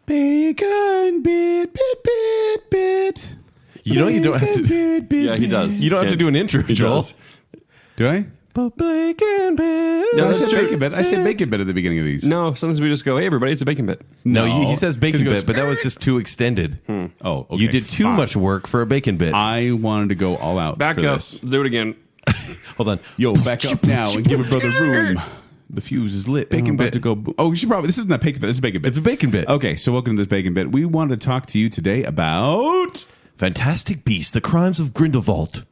Bacon bit, bit, bit, bit. You know you don't have to. Yeah, he does. You don't have to do an intro, Joel. Do I? Bacon bit. No, I said bacon bit. I said bacon bit at the beginning of these. No, sometimes we just go, hey, everybody, it's a bacon bit. No, he says bacon bit, but that was just too extended. Oh, okay. You did too much work for a bacon bit. I wanted to go all out. Back for up. This. Do it again. Hold on. Yo, back up now and give a brother room. The fuse is lit. Bacon bit. To go. Oh, we should probably. This isn't a bacon bit. This is a bacon bit. It's a bacon bit. Okay, so welcome to this bacon bit. We wanted to talk to you today about Fantastic Beasts: The Crimes of Grindelwald.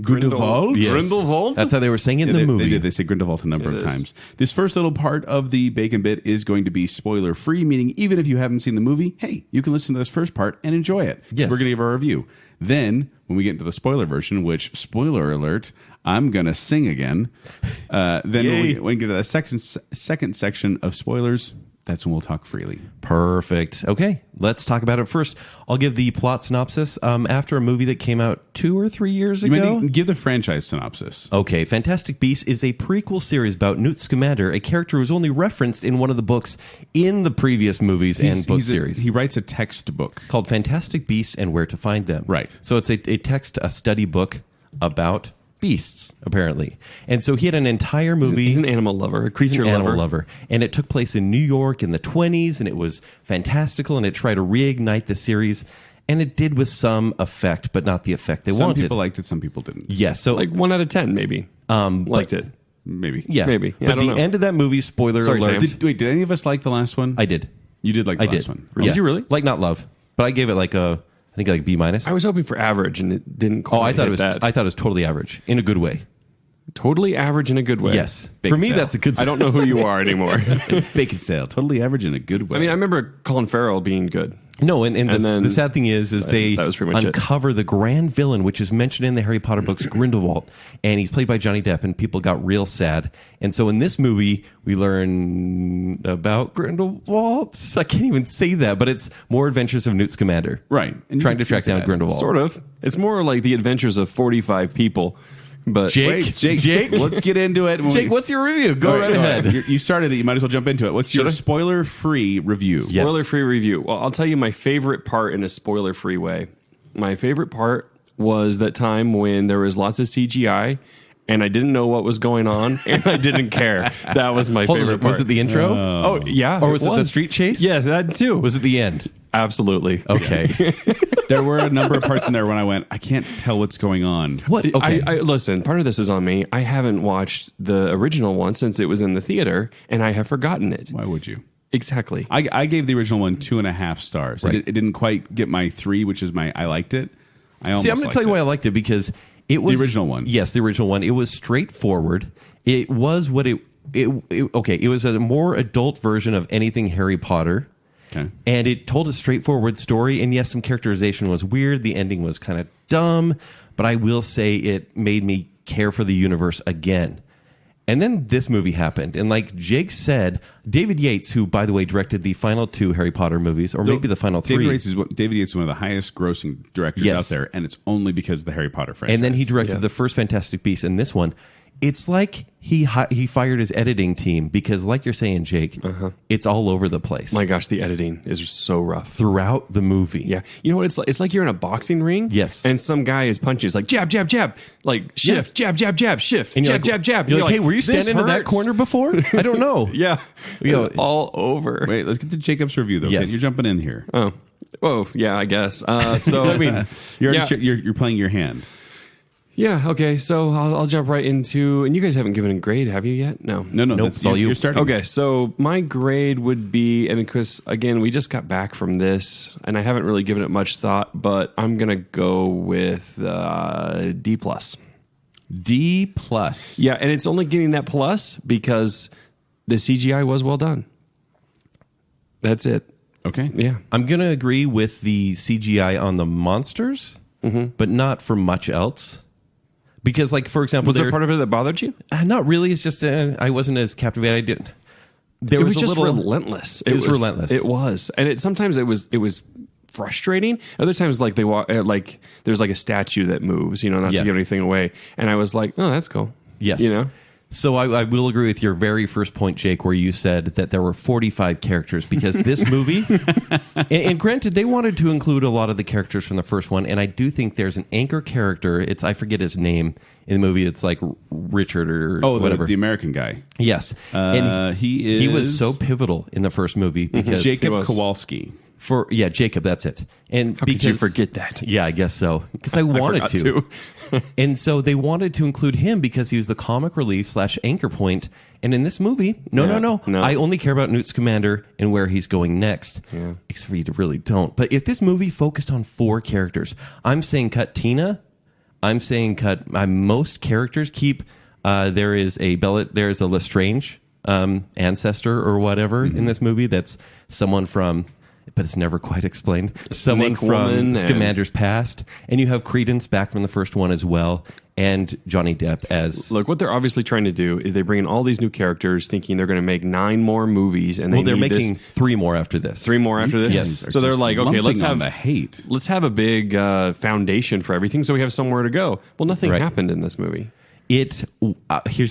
Grindelwald. Yes. Grindelwald? That's how they were saying it in the movie. They say Grindelwald a number of times. This first little part of the bacon bit is going to be spoiler free, meaning even if you haven't seen the movie, hey, you can listen to this first part and enjoy it. Yes. So we're going to give our review. Then, when we get into the spoiler version, which, spoiler alert, I'm going to sing again. Then when we get to the second section of spoilers, that's when we'll talk freely. Perfect. Okay, let's talk about it first. I'll give the plot synopsis. After a movie that came out 2 or 3 years ago. Give the franchise synopsis. Okay, Fantastic Beasts is a prequel series about Newt Scamander, a character who's only referenced in one of the books in the previous movies and book series. He writes a textbook called Fantastic Beasts and Where to Find Them. Right. So it's a study book about beasts, apparently. And so he had an entire movie. He's an animal lover, a creature lover. And it took place in New York in the 1920s, and it was fantastical, and it tried to reignite the series. And it did with some effect, but not the effect they wanted. Some people liked it, some people didn't. Yes. So like 1 out of 10, maybe. Liked it. Maybe. Yeah. Maybe. Yeah, but the end of that movie, spoiler alert. Did any of us like the last one? I did. You did like the last one? Did you really? Like, not love. But I gave it I think B-. I was hoping for average, and it didn't quite I thought it was. that. I thought it was totally average in a good way. Totally average in a good way. Yes, for me that's a good. I don't know who you are anymore. Bacon sale, totally average in a good way. I mean, I remember Colin Farrell being good. No, and the sad thing is they that was pretty much uncover the grand villain, which is mentioned in the Harry Potter books, Grindelwald, and he's played by Johnny Depp, and people got real sad. And so in this movie, we learn about Grindelwald. I can't even say that, but it's more adventures of Newt Scamander, right? And trying to track down Grindelwald. Sort of. It's more like the adventures of 45 people. But Jake, let's get into it. Jake, what's your review? Go right ahead. You started it. You might as well jump into it. What's your spoiler-free review? Spoiler-free review. Well, I'll tell you my favorite part in a spoiler-free way. My favorite part was that time when there was lots of CGI and I didn't know what was going on and I didn't care. That was my favorite part. Was it the intro? Oh, yeah. Or was it the street chase? Yeah, that too. Was it the end? Absolutely. Okay. There were a number of parts in there when I went, I can't tell what's going on. What? Okay. I listen, part of this is on me. I haven't watched the original one since it was in the theater, and I have forgotten it. Why would you? Exactly. I gave the original one 2.5 stars. Right. It didn't quite get my 3, which is I liked it. I'm going to tell you why I liked it, because it was... The original one. Yes, the original one. It was straightforward. It was what it was a more adult version of anything Harry Potter. Okay. And it told a straightforward story. And yes, some characterization was weird. The ending was kind of dumb. But I will say it made me care for the universe again. And then this movie happened. And like Jake said, David Yates, who, by the way, directed the final 2 Harry Potter movies, or maybe the final 3. David Yates is one of the highest grossing directors out there. And it's only because of the Harry Potter franchise. And then he directed the first Fantastic Beasts and this one. It's like he fired his editing team because, like you're saying, Jake, it's all over the place. My gosh, the editing is so rough throughout the movie. Yeah, you know what it's like? It's like you're in a boxing ring. Yes, and some guy is punching. It's like jab, jab, jab, like shift, jab, jab, jab, shift, and jab, jab, jab. You're like, hey, were you standing in that corner before? I don't know. Yeah, all over. Wait, let's get to Jacob's review though. Yes, you're jumping in here. Oh, yeah, I guess. So I mean, you're playing your hand. Yeah, okay, so I'll jump right into, and you guys haven't given a grade, have you yet? No. Nope, that's all you're starting. Okay, so my grade would be, and because, again, we just got back from this, and I haven't really given it much thought, but I'm going to go with D+. D+. Yeah, and it's only getting that plus because the CGI was well done. That's it. Okay. Yeah. I'm going to agree with the CGI on the monsters, but not for much else. Because, like, for example... Was there part of it that bothered you? Not really. It's just I wasn't as captivated. I didn't... It was just relentless. It was relentless. It was. And sometimes it was frustrating. Other times, like, there's like a statue that moves, not to give anything away. And I was like, oh, that's cool. Yes. So I will agree with your very first point, Jake, where you said that there were 45 characters, because this movie, and granted, they wanted to include a lot of the characters from the first one, and I do think there's an anchor character. I forget his name in the movie. It's like Richard or whatever. The American guy. Yes, and he was so pivotal in the first movie because Jacob Kowalski. Jacob, that's it. And How could you forget that? Yeah, I guess so. Because I wanted to. And so they wanted to include him because he was the comic relief / anchor point. And in this movie, no. I only care about Newt Scamander and where he's going next. Yeah. Except for you really don't. But if this movie focused on 4 characters, I'm saying cut Tina. I'm saying cut most characters. Keep there is a Lestrange ancestor or whatever in this movie. That's someone from... but it's never quite explained. Someone from Scamander's past. And you have Credence back from the first one as well. And Johnny Depp as... Look, what they're obviously trying to do is they bring in all these new characters thinking they're going to make 9 more movies. And they're making 3 more after this. 3 more after this? Yes. So they're like, okay, let's have a big foundation for everything so we have somewhere to go. Well, nothing happened in this movie. Here's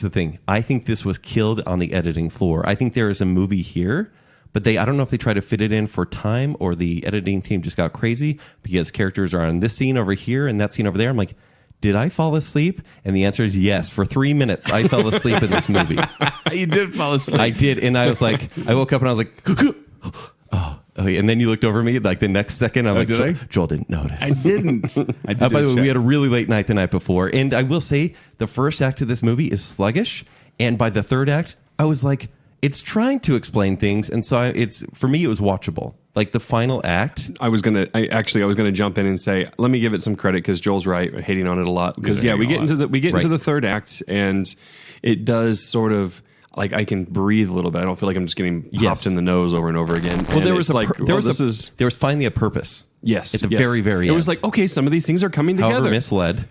the thing. I think this was killed on the editing floor. I think there is a movie here... but I don't know if they try to fit it in for time or the editing team just got crazy because characters are on this scene over here and that scene over there. I'm like, did I fall asleep? And the answer is yes. For 3 minutes, I fell asleep in this movie. You did fall asleep. I did. And I was like, I woke up and I was like, oh. And then you looked over me like the next second. I'm like, Joel didn't notice. I didn't. By the way, we had a really late night the night before. And I will say the first act of this movie is sluggish. And by the third act, I was like, it's trying to explain things, and so for me it was watchable. Like the final act, I was gonna jump in and say, let me give it some credit because Joel's right, hating on it a lot. Because we get into the third act, and it does sort of like I can breathe a little bit. I don't feel like I'm just getting popped in the nose over and over again. Well, there was finally a purpose. Yes, at the very end. It was like, okay, some of these things are coming together. However misled.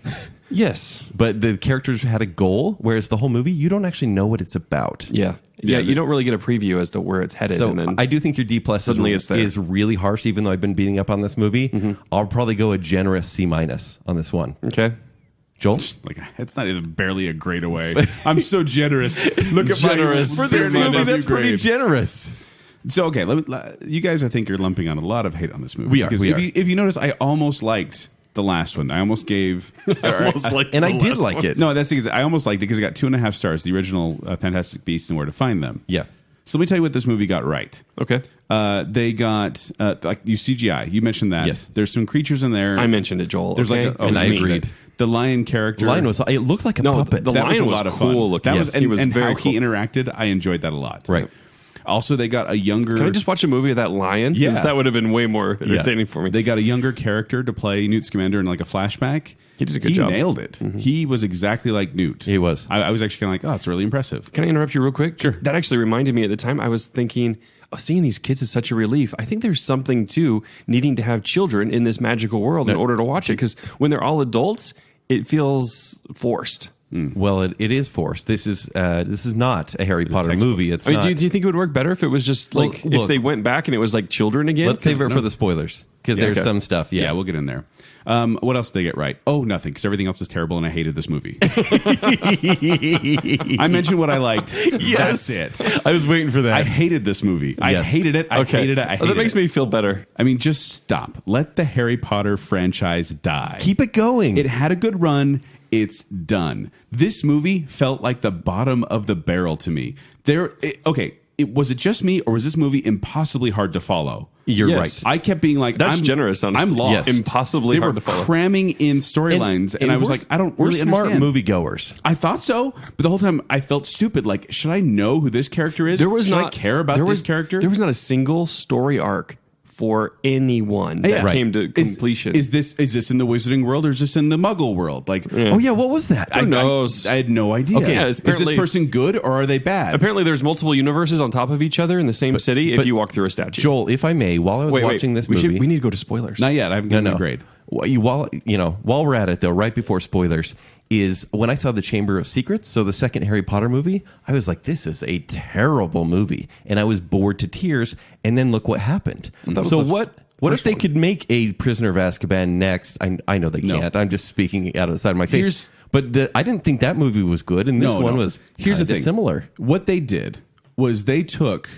Yes, but the characters had a goal, whereas the whole movie, you don't actually know what it's about. Yeah, you don't really get a preview as to where it's headed. So and then I do think your D+ is really harsh, even though I've been beating up on this movie. Mm-hmm. I'll probably go a generous C- on this one. Okay. Joel? Like, it's not even barely a grade away. I'm so generous. Look at generous. For this movie, that's pretty generous. So, okay, you guys, I think, are lumping on a lot of hate on this movie. We are. If you notice, I almost liked the last one. I almost gave... I did like it. No, that's because I almost liked it because it got 2.5 stars, the original Fantastic Beasts and Where to Find Them. Yeah. So let me tell you what this movie got right. Okay. They got, like, you CGI. You mentioned that. Yes. There's some creatures in there. I mentioned it, Joel. There's and I agreed. The lion character. It looked like a puppet. The lion was a lot of cool looking. That was, he was and very how cool. he interacted, I enjoyed that a lot. Right. Also, they got a younger... Can I just watch a movie of that lion? Because that would have been way more entertaining for me. They got a younger character to play Newt Scamander in like a flashback. He did a good job. He nailed it. Mm-hmm. He was exactly like Newt. He was. I was actually kind of like, oh, it's really impressive. Can I interrupt you real quick? Sure. That actually reminded me at the time, I was thinking, seeing these kids is such a relief. I think there's something to needing to have children in this magical world in order to watch it. Because when they're all adults, it feels forced. Well, it is forced. This is not a Harry Potter movie. It's not. Do you think it would work better if it was just like if they went back and it was like children again? Let's save it for the spoilers because there's some stuff. Yeah, we'll get in there. What else did they get right? Oh, nothing, because everything else is terrible, and I hated this movie. I mentioned what I liked. Yes, that's it. I was waiting for that. I hated this movie. I hated it. I hated it. That makes me feel better. I mean, just stop. Let the Harry Potter franchise die. Keep it going. It had a good run. It's done. This movie felt like the bottom of the barrel to me. Was it just me, or was this movie impossibly hard to follow? You're right. I kept being like, that's generous. Honestly. I'm lost. Yes. Impossibly hard to follow. They were cramming in storylines, and I was like, I don't really understand. We're smart moviegoers. I thought so, but the whole time I felt stupid. Like, should I know who this character is? Should I care about this character? There was not a single story arc for anyone that came to completion. Is this in the Wizarding world, or is this in the Muggle world? Like, oh yeah, what was that? Who knows? I had no idea. Okay, is this person good or are they bad? Apparently, there's multiple universes on top of each other in the same city. If you walk through a statue, Joel, if I may, while I was watching this movie, we need to go to spoilers. Not yet. I haven't given a grade. While we're at it though, right before spoilers, is when I saw the Chamber of Secrets, so the second Harry Potter movie, I was like, this is a terrible movie, and I was bored to tears. And then look what happened. So what if they could make a Prisoner of Azkaban next? I know they can't. I'm just speaking out of the side of my face. But I didn't think that movie was good, and this one was here's the thing. similar. What they did was they took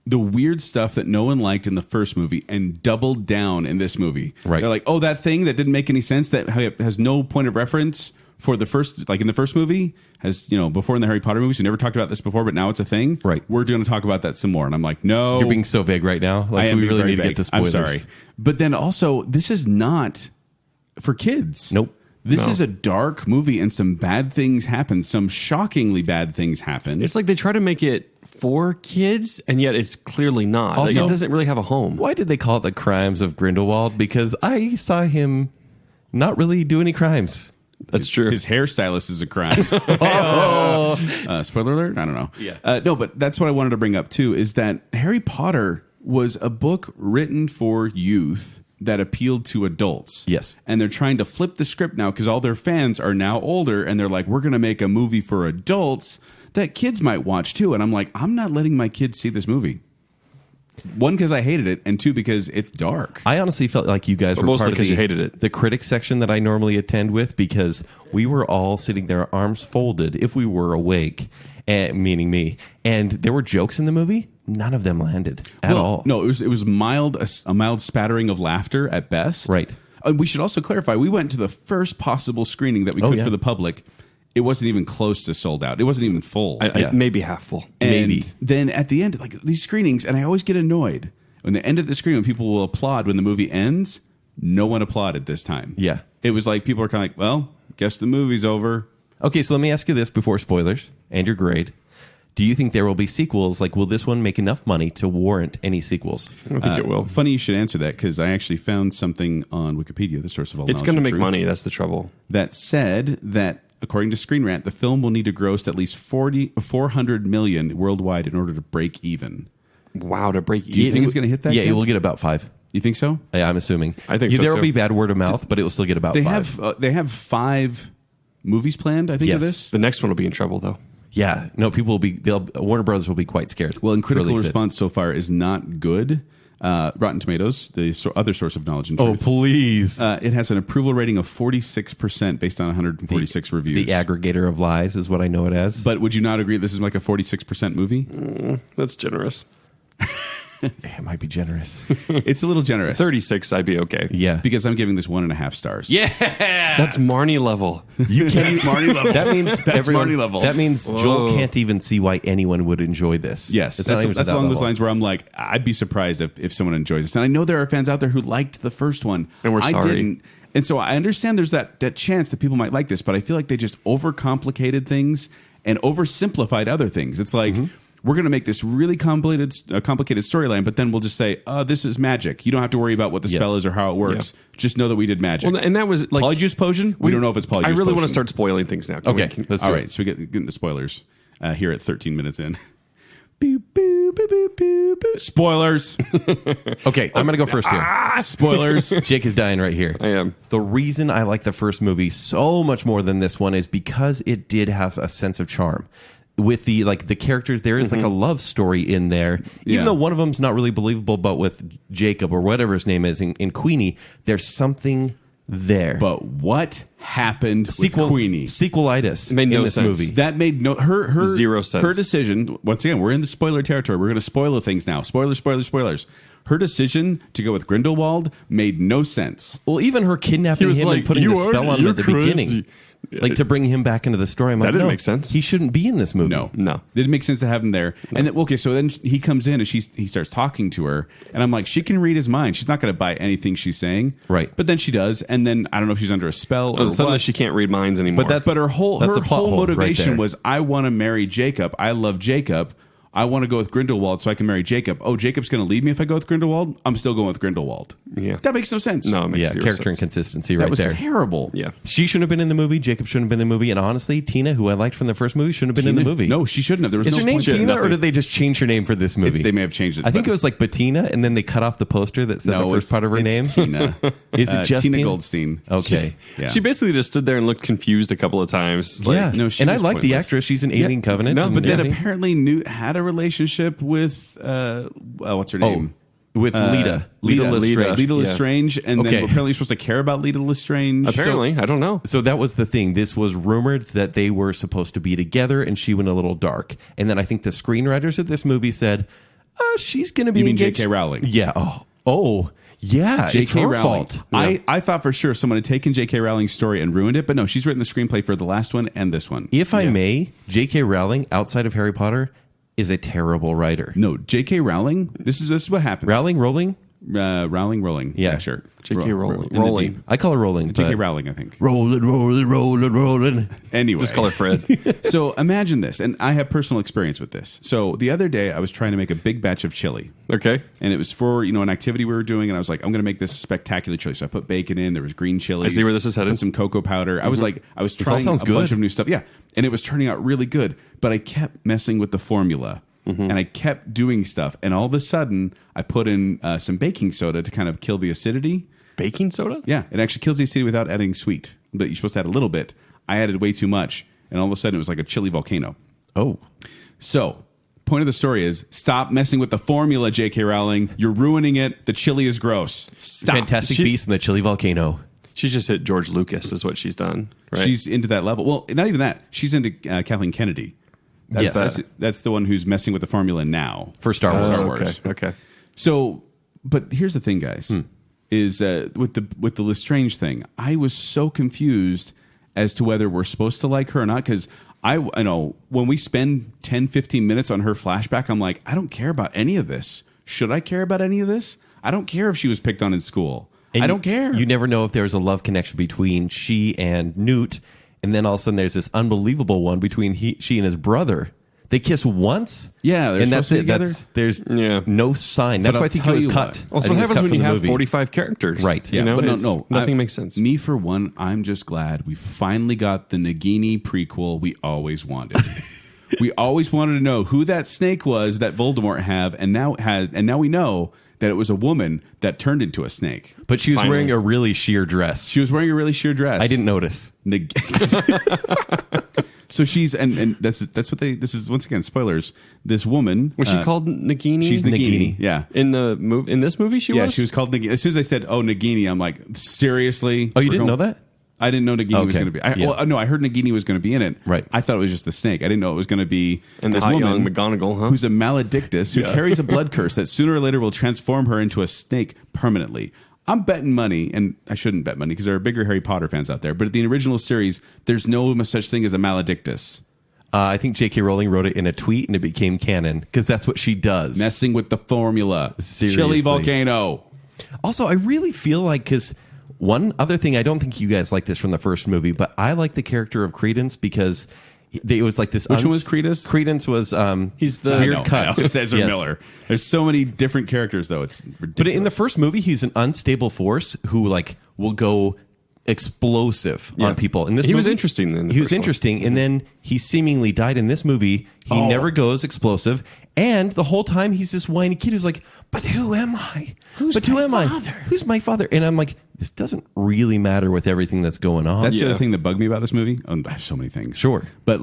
the weird stuff that no one liked in the first movie and doubled down in this movie. Right. They're like, oh, that thing that didn't make any sense, that has no point of reference for the first, like in the first movie, has, before in the Harry Potter movies, we never talked about this before, but now it's a thing. Right. We're going to talk about that some more. And I'm like, no. You're being so vague right now. Like, I am we being really very need to vague. get to spoilers. I'm sorry. But then also, this is not for kids. Nope. This is a dark movie, and some bad things happen. Some shockingly bad things happen. It's like they try to make it for kids, and yet it's clearly not. Also, it doesn't really have a home. Why did they call it the crimes of Grindelwald? Because I saw him not really do any crimes. That's true. His hairstylist is a crime. Spoiler alert? I don't know. Yeah. No, but that's what I wanted to bring up too, is that Harry Potter was a book written for youth that appealed to adults. Yes. And they're trying to flip the script now because all their fans are now older, and they're like, we're going to make a movie for adults that kids might watch too. And I'm like, I'm not letting my kids see this movie. One, because I hated it, and two, because it's dark. I honestly felt like you guys were mostly part of because you hated it. the critics section that I normally attend with, because we were all sitting there, arms folded, if we were awake, meaning me. And there were jokes in the movie. None of them landed at all. No, it was a mild spattering of laughter at best. Right. We should also clarify, we went to the first possible screening that we could for the public. It wasn't even close to sold out. It wasn't even full. Maybe half full. And maybe. then at the end, like these screenings, and I always get annoyed when the end of the screen, when people will applaud when the movie ends. No one applauded this time. Yeah. It was like people are kind of like, well, guess the movie's over. Okay, so let me ask you this before spoilers and your grade. Do you think there will be sequels? Like, will this one make enough money to warrant any sequels? I don't think it will. Funny you should answer that, because I actually found something on Wikipedia, the source of all It's knowledge going to and make truth, money. That's the trouble. that said that, according to Screen Rant, the film will need to gross at least 400 million worldwide in order to break even. Wow, to break Do you even. think it's going to hit that? Yeah, it Ken? will get about 5. You think so? Yeah, I'm assuming. I think so, There will too. be bad word of mouth, but it will still get about They 5. have 5 movies planned, I think, of Yes. this. The next one will be in trouble, though. Yeah, no, people will be. Warner Brothers will be quite scared. Well, and critical Release it. response so far is not good. Rotten Tomatoes, the other source of knowledge and Oh, truth. please. It has an approval rating of 46% based on 146 reviews. The aggregator of lies is what I know it as. But would you not agree this is like a 46% movie? That's generous. It might be generous. It's a little generous. 36, I'd be okay. Yeah. Because I'm giving this 1.5 stars. Yeah. That's Marnie level. You can't. That's Marnie level. That means That's everyone, Marnie level. That means Joel Whoa. can't even see why anyone would enjoy this. Yes, It's not even to that's that along those level. lines where I'm like, I'd be surprised if someone enjoys this. And I know there are fans out there who liked the first one. And we're I sorry. didn't. And so I understand there's that chance that people might like this, but I feel like they just overcomplicated things and oversimplified other things. It's like, we're going to make this really complicated storyline, but then we'll just say, this is magic. You don't have to worry about what the spell is or how it works. Just know that we did magic. Well, and that was like Polyjuice potion? We don't know if it's polyjuice I really potion. want to start spoiling things now. Okay, Let's All do right, it. so we get into spoilers here at 13 minutes in. Boop, boop, boop, boop, boop, boop. Spoilers. Okay, I'm going to go first here. Spoilers. Jake is dying right here. I am. The reason I like the first movie so much more than this one is because it did have a sense of charm. With the characters, there is like a love story in there. Even though one of them's not really believable, but with Jacob or whatever his name is in Queenie, there's something there. But what happened with Queenie? Sequelitis It made no in this sense. movie. That made her Zero sense. Her decision. Once again, we're in the spoiler territory. We're going to spoil things now. Spoilers, spoilers, spoilers. Her decision to go with Grindelwald made no sense. Well, even her kidnapping him and putting the spell on him at the beginning. Like to bring him back into the story. I'm like, didn't no, make sense. He shouldn't be in this movie. No, No. it didn't make sense to have him there. No. And then, okay, so then he comes in and he starts talking to her, and I'm like, she can read his mind. She's not going to buy anything she's saying, Right. But then she does, and then I don't know if she's under a spell or Suddenly what. she can't read minds anymore. But But her whole That's a plot hole right motivation there. was, I want to marry Jacob. I love Jacob. I want to go with Grindelwald so I can marry Jacob. Oh, Jacob's going to leave me if I go with Grindelwald? I'm still going with Grindelwald. Yeah. That makes no sense. No, it makes Yeah, zero character sense. inconsistency that right was there. terrible. Yeah. She shouldn't have been in the movie. Jacob shouldn't have been in the movie. And honestly, Tina, who I liked from the first movie, shouldn't have been in the movie. No, she shouldn't have. There was Is no her name point to it. Tina, or Nothing. did they just change her name for this movie? They may have changed it. I think but- it was like Bettina, and then they cut off the poster that said the first it's- part of her it's name. Tina. Is it just Tina Tina? Goldstein? Okay. Yeah. She basically just stood there and looked confused a couple of times. Like, Yeah. no, she and I was like the pointless. actress. She's an Alien Covenant. No, and But then everything. apparently Newt had a relationship with what's her name? with Leta. Leta Lestrange. Leta Lestrange, and Okay. then we're apparently supposed to care about Leta Lestrange. Apparently, I don't know. So that was the thing. This was rumored that they were supposed to be together, and she went a little dark. And then I think the screenwriters of this movie said, she's going to be You mean engaged. J.K. Rowling? Yeah. Oh, yeah. It's her fault. I thought for sure someone had taken J.K. Rowling's story and ruined it, but no, she's written the screenplay for the last one and this one. If I may, J.K. Rowling, outside of Harry Potter, is a terrible writer. No, J.K. Rowling. This is what happens. Rowling, rolling? Rolling. Yeah. Sure. J.K. Rowling. In the Rolling. deep. I call her rolling. J.K. but- Rowling, I think. Rolling. Anyway, Just call her Fred. So imagine this, and I have personal experience with this. So the other day, I was trying to make a big batch of chili. Okay. And it was for, an activity we were doing, and I was like, I'm going to make this spectacular chili. So I put bacon in, there was green chili. I see where this is headed. Put some cocoa powder. I was like, I was all trying sounds a good. bunch of new stuff. Yeah. And it was turning out really good, but I kept messing with the formula. And I kept doing stuff. And all of a sudden, I put in some baking soda to kind of kill the acidity. Baking soda? Yeah, it actually kills the acidity without adding sweet. But you're supposed to add a little bit. I added way too much. And all of a sudden, it was like a chili volcano. Oh. So, point of the story is, stop messing with the formula, J.K. Rowling. You're ruining it. The chili is gross. Stop. Fantastic Beast in the Chili Volcano. She's just hit George Lucas, is what she's done. Right? She's into that level. Well, not even that. She's into Kathleen Kennedy. That's the one who's messing with the formula now. For Star Wars. Star Wars. Okay. So, but here's the thing, guys, is with the Lestrange thing, I was so confused as to whether we're supposed to like her or not, because I know when we spend 10, 15 minutes on her flashback, I'm like, I don't care about any of this. Should I care about any of this? I don't care if she was picked on in school. And I don't care. You never know if there's a love connection between she and Newt, and then all of a sudden there's this unbelievable one between she and his brother. They kiss once. Yeah, they're and that's supposed it. to be together. There's no sign. That's But why I I'll think tell it was you cut. what. Also, I what think it was happens cut when from you the have movie. 45 characters? Right. You know, but it's- nothing makes sense. Me, for one, I'm just glad we finally got the Nagini prequel we always wanted. We always wanted to know who that snake was that Voldemort had, and now we know that it was a woman that turned into a snake. But she was Finally. wearing a really sheer dress. She was wearing a really sheer dress. I didn't notice. So she's and that's what this is once again spoilers. This woman Was she called Nagini? She's Nagini. Nagini. Yeah. in this movie. She was. called Nagini. As soon as I said, "Oh, Nagini," I'm like, seriously? Oh, you We're didn't going- know that? I didn't know Nagini was Okay. going to be. Yeah. No, I heard Nagini was going to be in it. Right. I thought it was just the snake. I didn't know it was going to be And the this hot woman young McGonagall, huh? who's a maledictus who carries a blood curse that sooner or later will transform her into a snake permanently. I'm betting money, and I shouldn't bet money because there are bigger Harry Potter fans out there. But in the original series, there's no such thing as a maledictus. I think J.K. Rowling wrote it in a tweet and it became canon because that's what she does. Messing with the formula. Seriously. Chili volcano. Also, I really feel like, because one other thing, I don't think you guys like this from the first movie, but I like the character of Credence because it was like this. Which one was Credence? Credence was He's the weird cut. It's Ezra Yes. Miller. There's so many different characters, though. It's ridiculous. But in the first movie, he's an unstable force who will go explosive on people. In this He was movie, interesting in the He was first one. interesting, and then he seemingly died in this movie. He never goes explosive, and the whole time he's this whiny kid who's like, "But who am I? Who am I? Who's my father?" And I'm like, this doesn't really matter with everything that's going on. That's the Yeah. other thing that bugged me about this movie. I have so many things. Sure. But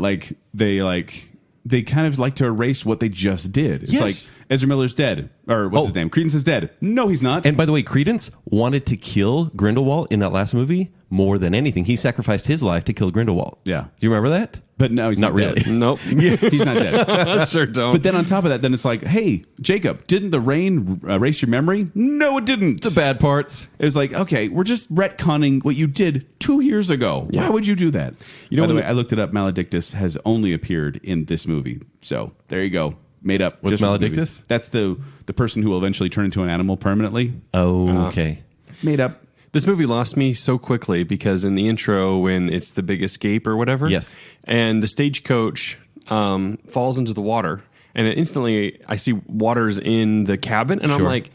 they kind of like to erase what they just did. It's Yes. like Ezra Miller's dead. Or what's his name? Credence is dead. No, he's not. And by the way, Credence wanted to kill Grindelwald in that last movie more than anything. He sacrificed his life to kill Grindelwald. Yeah. Do you remember that? But no, he's Not not, really. dead. Nope. He's not dead. I sure don't. But then on top of that, then it's like, hey, Jacob, didn't the rain erase your memory? No, it didn't. The bad parts. It was like, okay, we're just retconning what you did 2 years ago. Yeah. Why would you do that? You know, By the when way, I looked it up. Maledictus has only appeared in this movie. So there you go. Made up. What's just for the movie. Maledictus? That's the person who will eventually turn into an animal permanently. Oh, okay. Made up. This movie lost me so quickly because in the intro, when it's the big escape or whatever, Yes. and the stagecoach falls into the water, and it instantly I see water's in the cabin, and I'm Sure. like,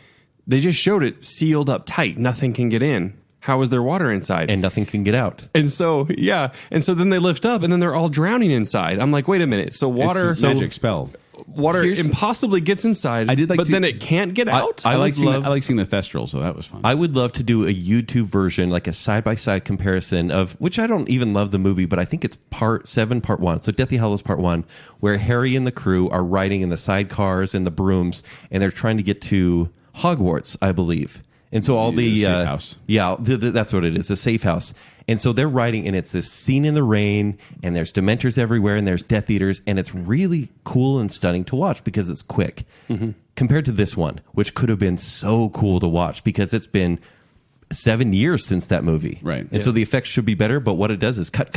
they just showed it sealed up tight, nothing can get in. How is there water inside? And nothing can get out. And so then they lift up, and then they're all drowning inside. I'm like, wait a minute, so water, It's a magic spell. water impossibly gets inside, I did like but to- then it can't get out. I I like would seeing the Thestral, so that was fun. I would love to do a YouTube version, like a side-by-side comparison of, which I don't even love the movie, but I think it's part 7, part 1. So Deathly Hallows part 1, where Harry and the crew are riding in the sidecars and the brooms, and they're trying to get to Hogwarts, I believe. And so all the safe house. Yeah, that's what it is, a safe house. And so they're riding, and it's this scene in the rain, and there's Dementors everywhere, and there's Death Eaters, and it's really cool and stunning to watch because it's quick. Compared to this one, which could have been so cool to watch because it's been 7 years since that movie. Right. And so the effects should be better, but what it does is cut.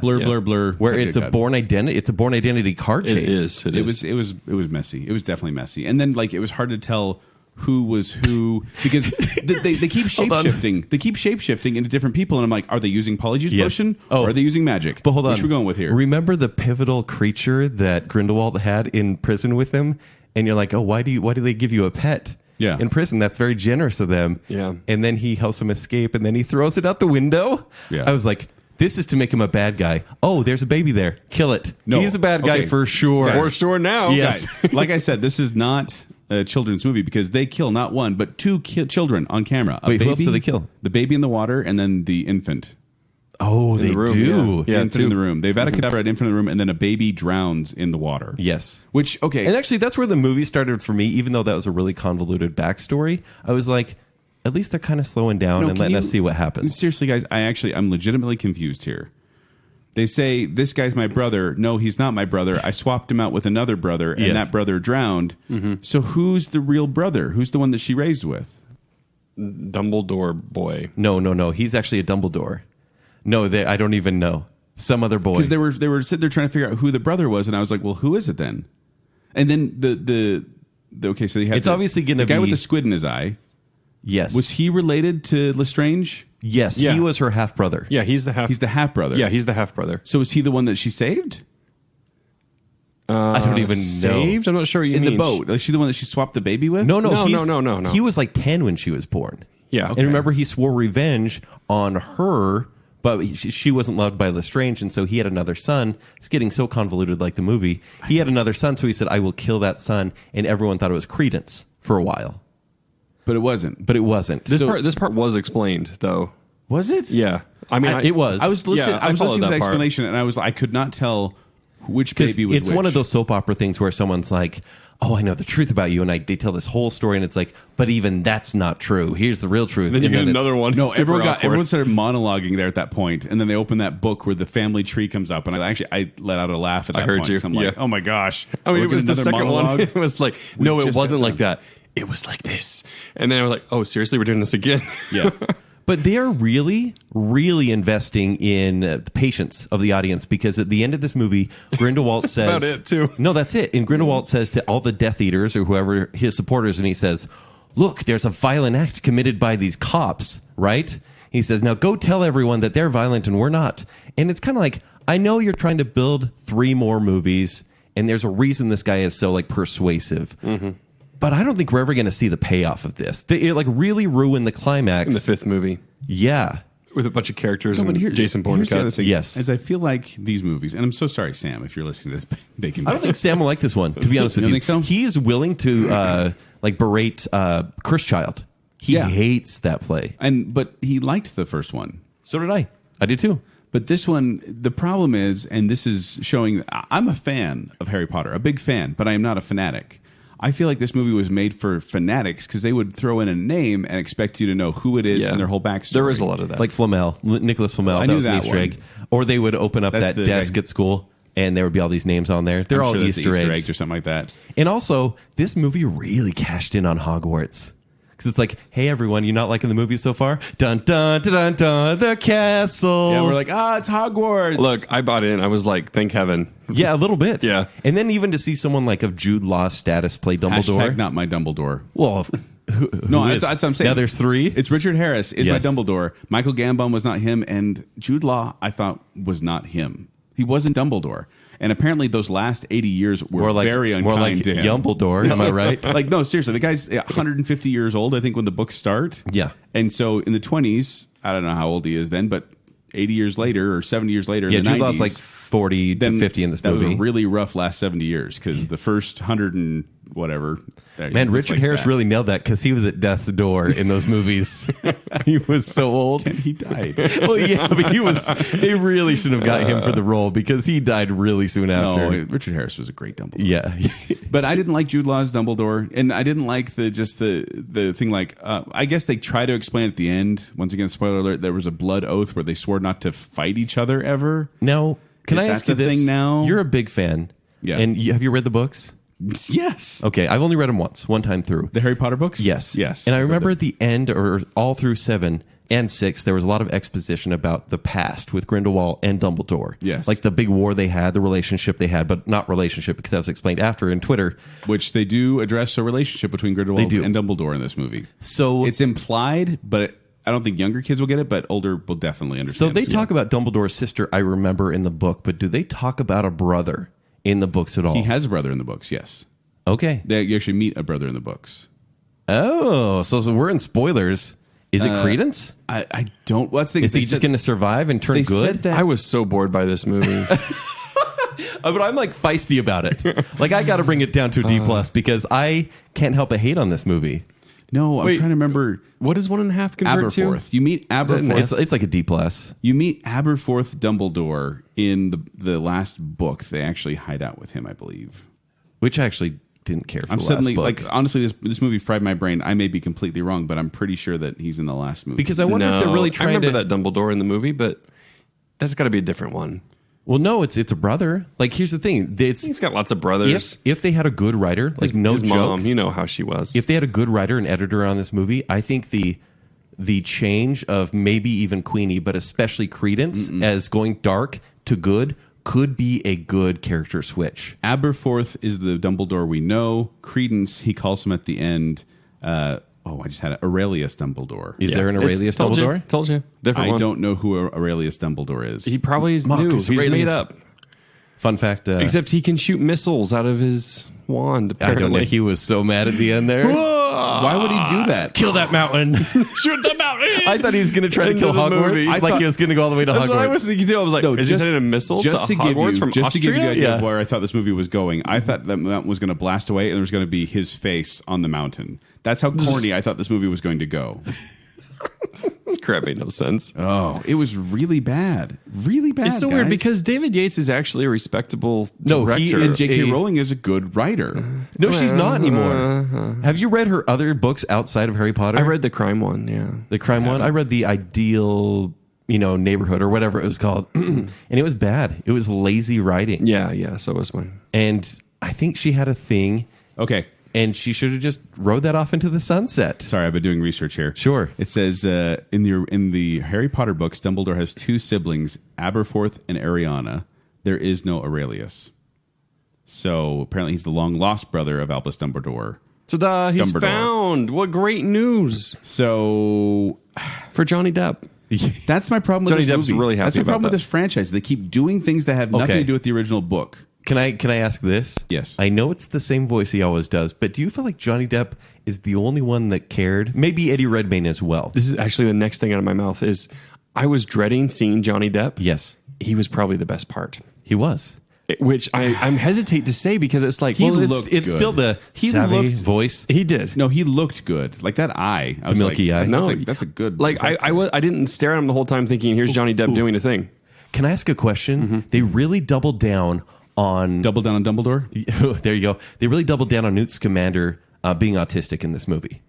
Blur, blur, blur. Where it's a Born Identity car chase. It is. It was messy. It was definitely messy. And then like it was hard to tell who was who because they keep shape-shifting. They keep shape-shifting into different people, and I'm like, are they using Polyjuice potion or are they using magic? But hold on. Which we're going with here. Remember the pivotal creature that Grindelwald had in prison with him? And you're like, oh, why do they give you a pet? Yeah. In prison, that's very generous of them. Yeah. And then he helps him escape, and then he throws it out the window. Yeah. I was like, this is to make him a bad guy. Oh, there's a baby there. Kill it. No. He's a bad guy for sure. For sure now. Yes. Guys, like I said, this is not a children's movie because they kill not one but two children on camera. Wait, who else do they kill? The baby in the water and then the infant. Oh, they the room, do. Yeah, infant in the room. They've had a cadaver at infant in the room, and then a baby drowns in the water. Yes. Which, okay. And actually, that's where the movie started for me, even though that was a really convoluted backstory. I was like, at least they're kind of slowing down and letting us see what happens. Seriously, guys, I'm legitimately confused here. They say, this guy's my brother. No, he's not my brother. I swapped him out with another brother, and that brother drowned. So who's the real brother? Who's the one that she raised with? Dumbledore boy. No. He's actually a Dumbledore. No, I don't even know. Some other boy. Because they were sitting there trying to figure out who the brother was, and I was like, well, who is it then? And then the okay, so he had obviously going to the guy be with the squid in his eye. Yes. Was he related to Lestrange? Yes, Yeah. he was her half brother. Yeah, he's the half. He's the half brother. Yeah, he's the half brother. So is he the one that she saved I don't even Saved? know. I'm not sure what you in mean. the boat? Is she the one that she swapped the baby with? No. No. He was like 10 when she was born. Yeah. And remember, he swore revenge on her, but she wasn't loved by Lestrange, and so he had another son. It's getting so convoluted like the movie. He had another son, so he said, I will kill that son, and everyone thought it was Credence for a while. But it wasn't. But it wasn't. This part was explained though. Was it? Yeah. I mean, it was. I was listening. Yeah, I was followed listening to the that part. explanation, and I could not tell which 'Cause baby was it's which. one of those soap opera things where someone's like, oh, I know the truth about you, and they tell this whole story, and it's like, but even that's not true. Here's the real truth. Then you And get it's- another one. No, Super awkward. everyone started monologuing there at that point, and then they opened that book where the family tree comes up, and I let out a laugh at that heard point. you. So I'm like, Yeah. oh my gosh! I mean, We're it was getting the another second monologue? one. It was like, no, it just wasn't got like that. It was like this. And then I was like, oh, seriously, we're doing this again? Yeah. But they are really, really investing in the patience of the audience because at the end of this movie, Grindelwald says... about it, too. No, that's it. And Grindelwald says to all the Death Eaters or whoever his supporters, and he says, look, there's a violent act committed by these cops, right? He says, now go tell everyone that they're violent and we're not. And it's kind of like, I know you're trying to build 3 more movies, and there's a reason this guy is so like persuasive. But I don't think we're ever going to see the payoff of this. It like really ruined the climax. In the 5th movie. Yeah. With a bunch of characters and But Jason here's the other Bourne thing. Yes. Is I feel like these movies, and I'm so sorry, Sam, if you're listening to this Bacon. I don't think Sam will like this one, to be honest with You you. don't think so? He is willing to like berate Cursed Child. He Yeah. hates that play. but he liked the first one. So did I. I did too. But this one, the problem is, and this is showing, I'm a fan of Harry Potter, a big fan, but I am not a fanatic. I feel like this movie was made for fanatics because they would throw in a name and expect you to know who it is Yeah. and their whole backstory. There is a lot of that. Like Flamel, Nicholas Flamel. I that knew was an that Easter one. egg. Or they would open up That's that the desk egg. at school, and there would be all these names on there. They're I'm all sure that's Easter the eggs. or something like that. And also, this movie really cashed in on Hogwarts. Because it's like, hey, everyone, you not liking the movie so far? Dun, dun, dun, dun, dun, the castle. Yeah, we're like, it's Hogwarts. Look, I bought in. I was like, thank heaven. Yeah, a little bit. Yeah. And then even to see someone like of Jude Law's status play Dumbledore. Hashtag not my Dumbledore. Well, No, who that's is? what I'm saying. Now there's 3. It's Richard Harris is Yes. my Dumbledore. Michael Gambon was not him, and Jude Law I thought was not him. He wasn't Dumbledore. And apparently those last 80 years were very unkind more like to him. Yumbledore, am I right? Like, no, seriously, the guy's 150 years old, I think, when the books start. Yeah. And so in the 20s, I don't know how old he is then, but 80 years later or 70 years later, Yeah, in the Jude 90s, Law's like 40 to 50 in this that movie. was a really rough last 70 years because the first 100 and whatever. Man, Richard Harris really nailed that because he was at death's door in those movies. He was so old. He died. Well, yeah, but they really should have got him for the role because he died really soon after. No, Richard Harris was a great Dumbledore. Yeah. But I didn't like Jude Law's Dumbledore, and I didn't like the thing. Like, I guess they try to explain at the end. Once again, spoiler alert: there was a blood oath where they swore not to fight each other ever. Now, can Is I that ask you the this? thing now? You're a big fan, Yeah. And have you read the books? Yes. Okay, I've only read them one time through. The Harry Potter books? Yes. Yes. And I remember at the end, or all through 7 and 6, there was a lot of exposition about the past with Grindelwald and Dumbledore. Yes. Like the big war they had, the relationship they had, but not relationship because that was explained after in Twitter. Which they do address a relationship between Grindelwald and Dumbledore in this movie. So it's implied, but I don't think younger kids will get it, but older will definitely understand. So they talk about Dumbledore's sister, I remember, in the book, but do they talk about a brother in the books at all? He has a brother in the books, yes. Okay. You actually meet a brother in the books. Oh, so we're in spoilers. Is it Credence? I don't. What's the? Is he just going to survive and turn good? I was so bored by this movie. But I'm like feisty about it. Like I got to bring it down to a D plus because I can't help but hate on this movie. No, I'm trying to remember. What is 1.5 convert to? Aberforth. You meet Aberforth. It's like a D plus. You meet Aberforth Dumbledore in the last book. They actually hide out with him, I believe. Which I actually didn't care for. I'm the suddenly last book. like honestly, this movie fried my brain. I may be completely wrong, but I'm pretty sure that he's in the last movie. Because I wonder if they're really trying I remember to. that Dumbledore in the movie, but that's got to be a different one. Well, no, it's a brother. Like here's the thing: He's got lots of brothers. if they had a good writer, like His joke, mom, you know how she was. if they had a good writer and editor on this movie, I think the change of maybe even Queenie, but especially Credence as going dark to good could be a good character switch. Aberforth is the Dumbledore we know. Credence, he calls him at the end. I just had Aurelius Dumbledore. Is there an Aurelius Dumbledore? Told you. Different I one. don't know who Aurelius Dumbledore is. He probably is new. Marcus He's Aurelius. made up. Fun fact. Except he can shoot missiles out of his wand, I don't know. apparently. He was so mad at the end there. Why would he do that? Kill that mountain. Shoot the mountain! I thought he was going to try to Into kill the Hogwarts. movie. Like he was going to go all the way to That's Hogwarts. what I was thinking too. I was like, is he sending a missile to Hogwarts from just Austria? to give you the idea of Yeah. where I thought this movie was going. I thought that mountain was going to blast away, and there was going to be his face on the mountain. That's how corny I thought this movie was going to go. This crap made no sense. Oh, it was really bad. Really bad. It's so weird guys. because David Yates is actually a respectable No, he director. is J.K. Rowling is a good writer. No, she's not anymore. Have you read her other books outside of Harry Potter? I read the crime one, yeah. the crime one. I read the Ideal, Neighborhood or whatever it was called, and it was bad. It was lazy writing. Yeah, so was mine. And I think she had a thing, Okay. and she should have just rode that off into the sunset. Sorry, I've been doing research here. Sure. It says in the Harry Potter books, Dumbledore has two siblings, Aberforth and Ariana. There is no Aurelius. So apparently he's the long lost brother of Albus Dumbledore. Ta-da, he's Dumbledore. found. What great news So for Johnny Depp. that's my problem with Johnny this Depp's movie. really happy That's my about problem with that. this franchise. They keep doing things that have nothing Okay. to do with the original book. Can I ask this? Yes. I know it's the same voice he always does, but do you feel like Johnny Depp is the only one that cared? Maybe Eddie Redmayne as well. This is actually the next thing out of my mouth is I was dreading seeing Johnny Depp. Yes, He was probably the best part. he was. Which I'm hesitate to say because it's like looked It's good. still the He savvy looked- voice. he did. No, he looked good. Like that eye. I was milky eye. No, That's a good. Like effect. I didn't stare at him the whole time thinking, here's Johnny Depp doing a thing. Can I ask a question? They really doubled down on. Double down on Dumbledore. There you go. They really doubled down on Newt Scamander being autistic in this movie.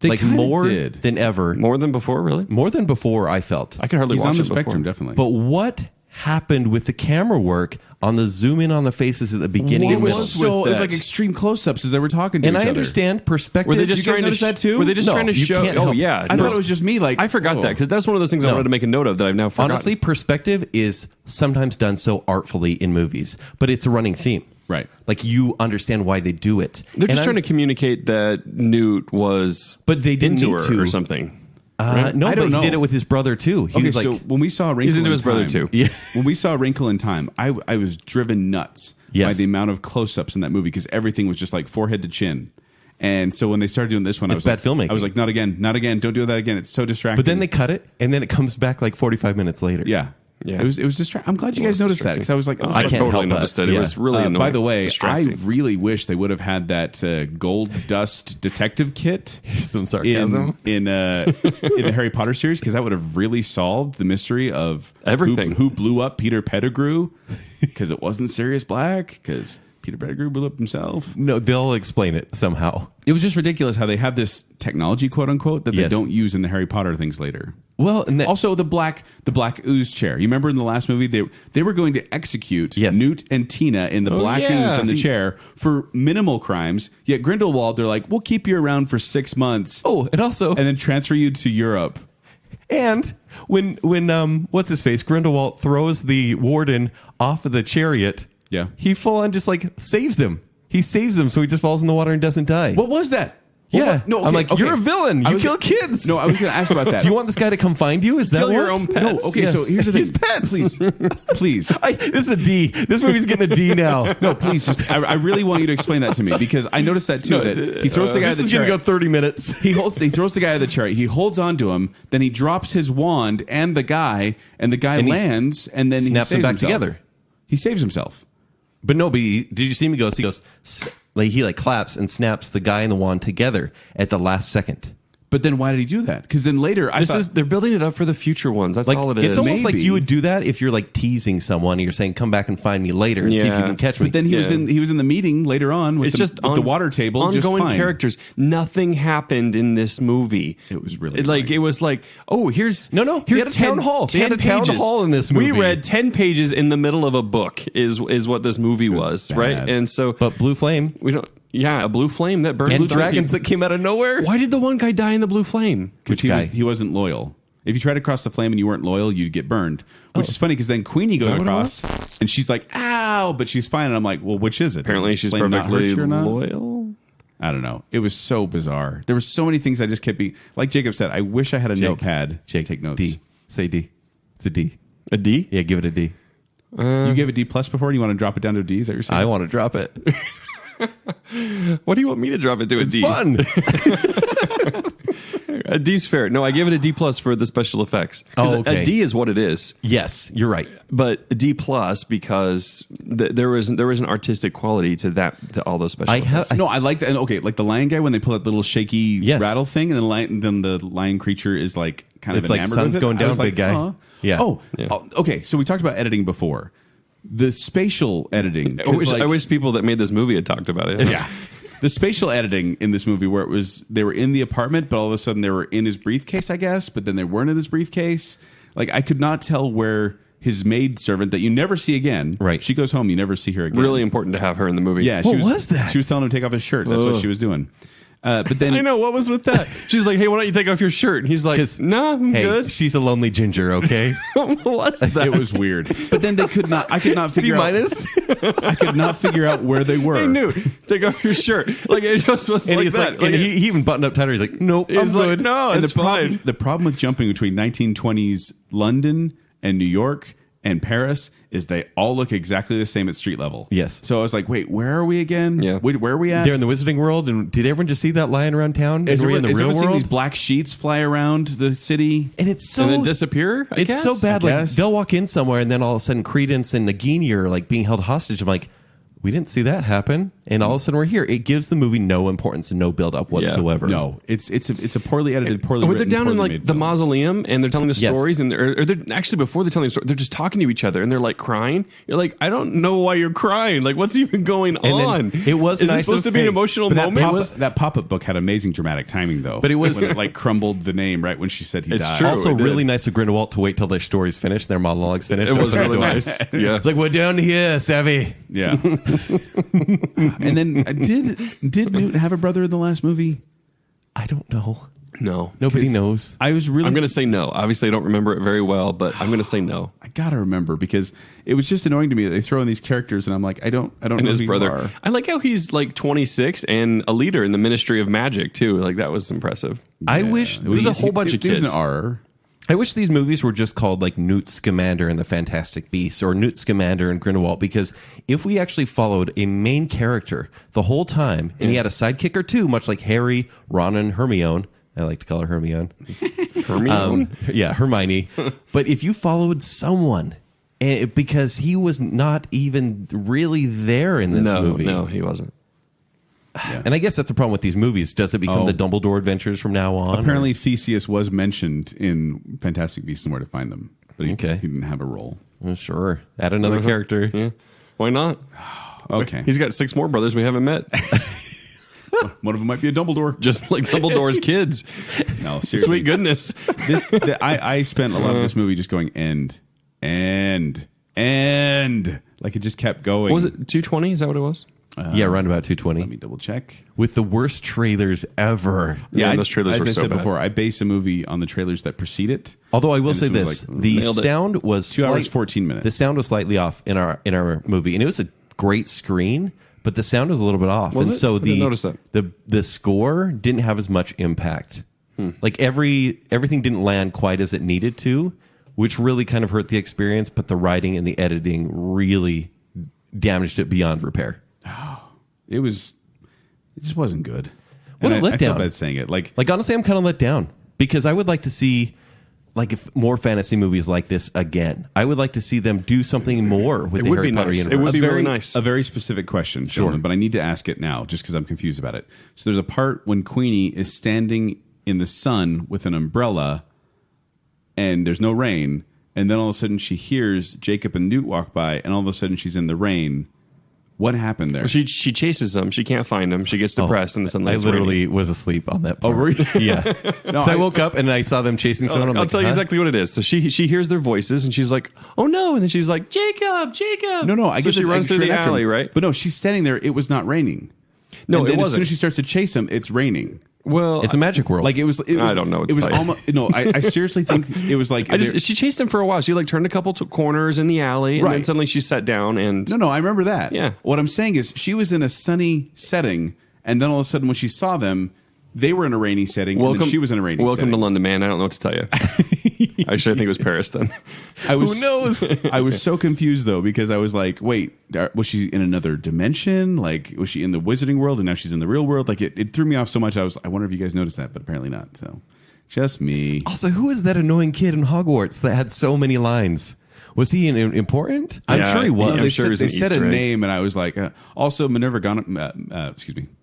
They Like kinda more did. than ever, More than before, really? more than before. I felt. I could hardly He's watch on the it before. spectrum, definitely. But what happened with the camera work on the zoom in on the faces at the beginning it and middle? was so with it was that? like extreme close-ups as they were talking to And each I other. understand perspective. Were they just You guys trying to notice that too? Were they just No, trying to you show? can't Oh help. yeah, I thought it was just me. Like I forgot that because that's one of those things I No. wanted to make a note of that I've now forgotten. Honestly, perspective is sometimes done so artfully in movies, but it's a running theme. Right. Like you understand why they do it. they're just And trying to I'm- communicate that Newt was, But they didn't into need her to. or something. No, I but don't he know. did it with his brother too. He Okay, was like, so when we saw Wrinkle He's into in his brother, Time, too. Yeah. when we saw Wrinkle in Time, I was driven nuts Yes. by the amount of close-ups in that movie because everything was just like forehead to chin. And so when they started doing this one, I It's was bad like, filmmaking. I was like, not again, don't do that again. It's so distracting. but then they cut it, and then it comes back like 45 minutes later. yeah, Yeah. It was distracting. I'm glad you guys noticed that because I was like, I can't totally help noticed it. it. It Yeah. was really annoying. By the way, distracting. I really wish they would have had that gold dust detective kit Some sarcasm. in the Harry Potter series because that would have really solved the mystery of Everything. who blew up Peter Pettigrew because it wasn't Sirius Black because Peter Pettigrew blew up himself. No, they'll explain it somehow. It was just ridiculous how they have this technology, quote unquote, that they Yes. don't use in the Harry Potter things later. Well, and Also, the black ooze chair. You remember in the last movie they were going to execute Yes. Newt and Tina in the black yeah. ooze in the chair for minimal crimes. Yet Grindelwald, they're like, we'll keep you around for 6 months and also, and then transfer you to Europe. and when what's his face, Grindelwald throws the warden off of the chariot. Yeah. he full on just like saves him. He saves him, so he just falls in the water and doesn't die. What was that? Yeah. No, I'm like, you're a villain. I You was- kill kids. No, I was going to ask about that. Do you want this guy to come find you? Is that Kill what? your own No, pets. okay, Yes. so here's the thing. His pets. Please. This is a D. This movie's getting a D now. No, please. Just, I really want you to explain that to me because I noticed that too. That he throws the guy This at is the going to chariot. go 30 minutes. He throws the guy at the chariot. He holds onto him. Then he drops his wand and the guy And he lands. And then snaps he them saves back himself. together. He saves himself. But no, did you see him go? He goes, like he like claps and snaps the guy and the wand together at the last second. But then why did he do that? Because then later, They're building it up for the future ones. That's Like all it is. it's almost like Maybe. you would do that if you're like teasing someone and you're saying, "Come back and find me later and see if you Yeah. can catch me." But then he was in the meeting later on with, it's just with the water table. ongoing just fine. characters. Nothing happened in this movie. It was really it was like, oh, here's No, he here's had a town hall. They 10 had a town pages. hall in this We movie. read 10 pages in the middle of a book is what this movie was, bad. right? And so But blue flame we don't. Yeah, a blue flame that burns. and some dragons people. that came out of nowhere. Why did the one guy die in the blue flame? Because Which guy? he wasn't loyal. If you tried to cross the flame and you weren't loyal, you'd get burned. Which is funny because then Queenie goes that what it across and she's like, "Ow!" But she's fine. And I'm like, "Well, which is it? Apparently, Does the she's flame not hurt perfectly you or not?" loyal. I don't know. It was so bizarre. There were so many things I just kept being like Jacob said. I wish I had a notepad to take notes. D. Say D. It's a D. A D? Yeah, give it a D. You gave a D plus before. And you want to drop it down to a D? Is that what you're saying? I want to drop it. What do you want me to drop it to? A D? Fun. A D's fair. No, I gave it a D plus for the special effects. 'Cause Oh, okay. A D is what it is. Yes, you're right. But a D plus because there was an artistic quality to all those special effects. No, I like that. And okay, like the lion guy when they pull that little shaky Yes. rattle thing, and then the lion creature is like kind It's of like enamored sun's with it. going I down, was like, big guy. "Huh." Yeah. Oh, Yeah. okay. So we talked about editing before. The spatial editing. 'cause, I wish people that made this movie had talked about it. Yeah. The spatial editing in this movie where they were in the apartment, but all of a sudden they were in his briefcase, I guess, but then they weren't in his briefcase. Like I could not tell where his maid servant that you never see again. Right. She goes home, you never see her again. Really important to have her in the movie. Yeah. What was that? She was telling him to take off his shirt. That's what she was doing. But then I know. What was with that? She's like, hey, why don't you take off your shirt? And he's like, 'Cause, nah, I'm Hey, good. she's a lonely ginger, okay? What's that? it was weird. But then I could not D figure out. minus? I could not figure out where they were. Hey, Newt, take off your shirt. Like, it just was And like he's that. like, and he even buttoned up tighter. He's like, nope, I'm He's like, good. no, And it's the fine. problem with jumping between 1920s London and New York and Paris is they all look exactly the same at street level. Yes. So I was like, wait, where are we again? Yeah. Wait, where are we at? They're in the Wizarding World, and did everyone just see that lying around town? Is Are we in the real everyone seeing world? these black sheets fly around the city? And it's so And then disappear? I it's guess? so bad. I Like guess. they'll walk in somewhere, and then all of a sudden, Credence and Nagini are like being held hostage. I'm like, we didn't see that happen, and all of a sudden we're here. It gives the movie no importance and no build up whatsoever. No, it's a poorly edited, poorly When they're written, down in poorly like made the film. mausoleum and they're telling the Yes. stories, and or they're actually before they're telling the story, they're just talking to each other and they're like crying. You're like, I don't know why you're crying. Like, what's even going then on? it was Is nice this supposed of to be an Faye. emotional But moment? that pop-up book had amazing dramatic timing, though. But it was- when it like crumbled the name right when she said he It's died. true. Also, it did. really nice of Grindelwald to wait till their story's finished, their monologue's finished. It was Open the really door. nice. Yeah. It's like, we're down here, Savvy. Yeah. And then did Newt have a brother in the last movie? I don't know. No. Nobody knows. I was really I'm going to say no. Obviously, I don't remember it very well, but I'm going to say no. I gotta remember because it was just annoying to me that they throw in these characters and I'm like, I don't And know his who you brother. are. I like how he's like 26 and a leader in the Ministry of Magic, too. Like, that was impressive. I wish was a whole bunch of It was kids. an R. I wish these movies were just called like Newt Scamander and the Fantastic Beasts or Newt Scamander and Grindelwald, because if we actually followed a main character the whole time and he had a sidekick or two, much like Harry, Ron, and Hermione, I like to call her Hermione. Hermione? Yeah, Hermione. But if you followed someone, because he was not even really there in this movie. No, he wasn't. Yeah. And I guess that's the problem with these movies. Does it become the Dumbledore adventures from now on? Apparently, Theseus was mentioned in Fantastic Beasts and Where to Find Them, but he didn't have a role. Well, sure. Add another character. Yeah. Why not? Okay. He's got 6 more brothers we haven't met. One of them might be a Dumbledore. Just like Dumbledore's kids. No, seriously. Sweet goodness. I spent a lot of this movie just going end. Like it just kept going. Was it 220? Is that what it was? Yeah, around about 220. Let me double check. With the worst trailers ever. Yeah, those trailers as were I so said bad. before, I base a movie on the trailers that precede it. Although I will say this this, movie, the nailed it. sound was 2 hours, 14 minutes. The sound was slightly off in our movie, and it was a great screen, but the sound was a little bit off. Was and it? so I didn't notice that. the score didn't have as much impact. Like everything didn't land quite as it needed to, which really kind of hurt the experience, but the writing and the editing really damaged it beyond repair. It just wasn't good. What And a I feel letdown. bad saying it. Like Honestly, I'm kind of let down because I would like to see if more fantasy movies like this again. I would like to see them do something more with It the would Harry be Potter nice. universe. It would be very really nice. A very specific question, gentlemen, but I need to ask it now just because I'm confused about it. So there's a part when Queenie is standing in the sun with an umbrella and there's no rain, and then all of a sudden she hears Jacob and Newt walk by, and all of a sudden she's in the rain. What happened there? She chases them. She can't find them. She gets depressed, and suddenly I it's literally raining. was asleep on that part. Oh, really? Yeah. No, So I woke up and I saw them chasing someone. I'm I'll like, tell you huh? exactly what it is. So she hears their voices, and she's like, "Oh no!" And then she's like, "Jacob, Jacob!" No, I So get she that- runs I through straight the after him. alley, right? But no, she's standing there. It was not raining. No, And it then as soon wasn't. as she starts to chase him, it's raining. Well, It's a magic world. Like it was. I don't know what It to was tell you. almost. No, I seriously think it was like. she chased him for a while. She like turned a couple corners in the alley, and then Right. suddenly she sat down and No, I remember that. Yeah. What I'm saying is she was in a sunny setting, and then all of a sudden when she saw them, they were in a rainy setting, and then she was in a rainy Welcome setting. to London, man. I don't know what to tell you. I should think it was Paris then. I was, Who knows? I was so confused though because I was like, wait, was she in another dimension? Like, was she in the wizarding world and now she's in the real world? Like, it threw me off so much. I wonder if you guys noticed that, but apparently not. So, just me. Also, who is that annoying kid in Hogwarts that had so many lines? Was he important? I'm Yeah, sure he was. I'm They sure it was said, an they said a Easter egg. name, and I was like, also Minerva,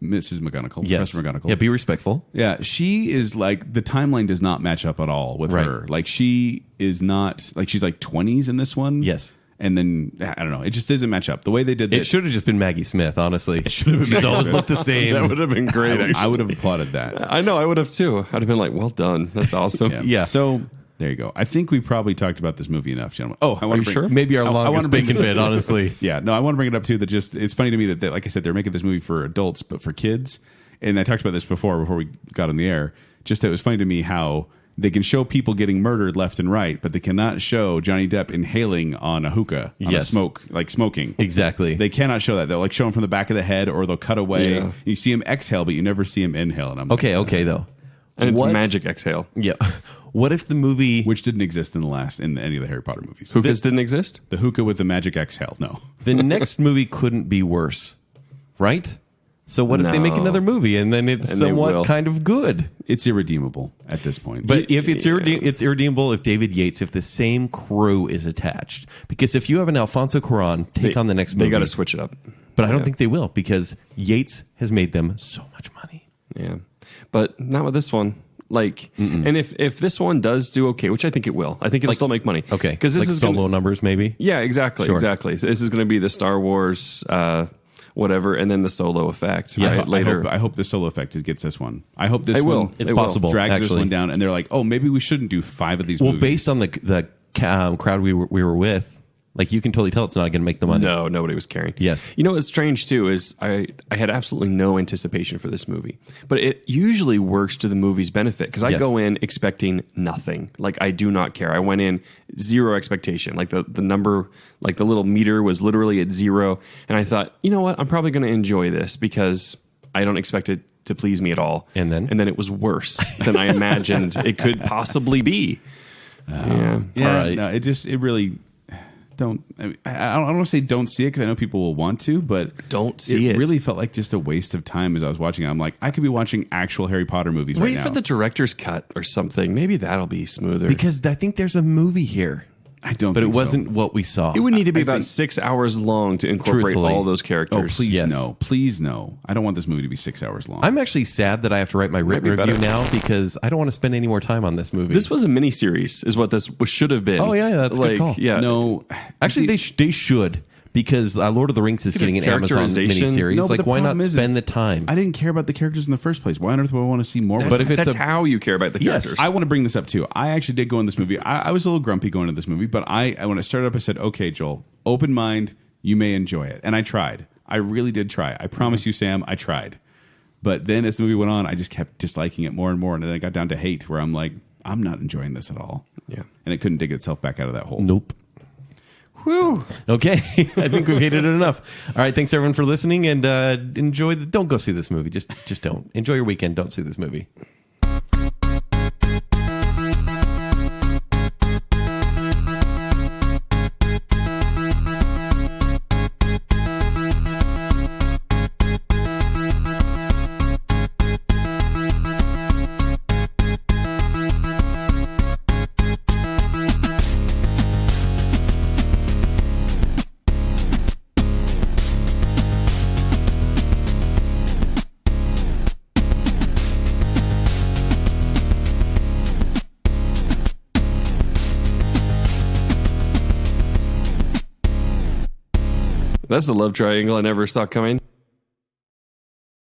Mrs. McGonagall, Yes. Professor McGonagall. Yeah, be respectful. Yeah, she is like the timeline does not match up at all with Right. her. Like she is not like she's like 20s in this one. Yes. and then I don't know, it just doesn't match up the way they did. It should have just been Maggie Smith. Honestly, it should have been She's Maggie always Smith. looked the same. That would have been great. I Actually. would have applauded that. I know. I would have too. I'd have been like, "Well done. That's awesome." Yeah. So there you go. I think we probably talked about this movie enough, gentlemen. Oh, I want you to bring, sure? Maybe our I wanna longest bring bacon this- bit, honestly. Yeah, no, I want to bring it up too. That just it's funny to me that like I said, they're making this movie for adults, but for kids. And I talked about this before we got on the air. Just that it was funny to me how they can show people getting murdered left and right, but they cannot show Johnny Depp inhaling on a hookah, on a Yes. smoking. Exactly. They cannot show that. They'll like show him from the back of the head, or they'll cut away. Yeah. You see him exhale, but you never see him inhale. And I'm like, Okay, though. And it's What- magic exhale. Yeah. What if the movie, which didn't exist in any of the Harry Potter movies. Hookahs didn't exist. The hookah with the magic exhale, no. the next movie couldn't be worse, right? So what if they make No. another movie and then it's And they will. somewhat kind of good? It's irredeemable at this point. But if it's it's irredeemable if David Yates, if the same crew is attached, because if you have an Alfonso Cuarón take on the next movie, They got to switch it up. but I don't think they will because Yates has made them so much money. Yeah, but not with this one. Like, and if this one does do okay, which I think it will, I think it'll still make money. Okay, because this like is solo gonna, numbers, maybe. yeah, exactly, Sure. exactly. So this is going to be the Star Wars, whatever, and then the solo effect. Yes. right, later. I hope the solo effect gets this one. I hope this It will. one It's It will. possible. drags this actually. one down, and they're like, oh, maybe we shouldn't do 5 of these Well, movies. based on the crowd we were with, like you can totally tell it's not going to make the money. No, nobody was caring. Yes. You know what's strange too is I had absolutely no anticipation for this movie, but it usually works to the movie's benefit because I Yes. go in expecting nothing. Like I do not care. I went in 0 expectation. Like the number, like the little meter was literally at 0, and I thought, you know what, I'm probably going to enjoy this because I don't expect it to please me at all. And then it was worse than I imagined it could possibly be. Yeah. yeah, All right. no, it really don't. I don't want to say don't see it because I know people will want to, but Don't see it. It really felt like just a waste of time as I was watching it. I'm like, I could be watching actual Harry Potter movies right Wait now. for the director's cut or something. Maybe that'll be smoother. Because I think there's a movie here, I don't, but it think so. wasn't what we saw. it would need to be I about think- 6 hours long to incorporate Truthfully. all those Oh, characters. please Yes. no, please no. I don't want this movie to be 6 hours long. I'm actually sad that I have to write my written be review better. now because I don't want to spend any more time on this movie. This was a miniseries, is what this should have been. Oh, yeah, that's a good call. Yeah, no, Actually, they should because Lord of the Rings is getting an Amazon characterization. miniseries. No, but Like, the why not problem is- spend the time? I didn't care about the characters in the first place. Why on earth would I want to see more? But if it's that's a- how you care about the Yes. characters. I want to bring this up too. I actually did go in this movie. I was a little grumpy going into this movie, but when I started up, I said, "Okay, Joel, open mind. You may enjoy it." And I tried. I really did try. I promise you, Sam, I tried. But then as the movie went on, I just kept disliking it more and more, and then I got down to hate, where I'm like, I'm not enjoying this at all. Yeah. And it couldn't dig itself back out of that hole. Nope. Whew. Okay, I think we've hated it enough. All right, thanks everyone for listening, and enjoy. Don't go see this movie. Just don't enjoy your weekend. Don't see this movie. That's the love triangle I never saw coming.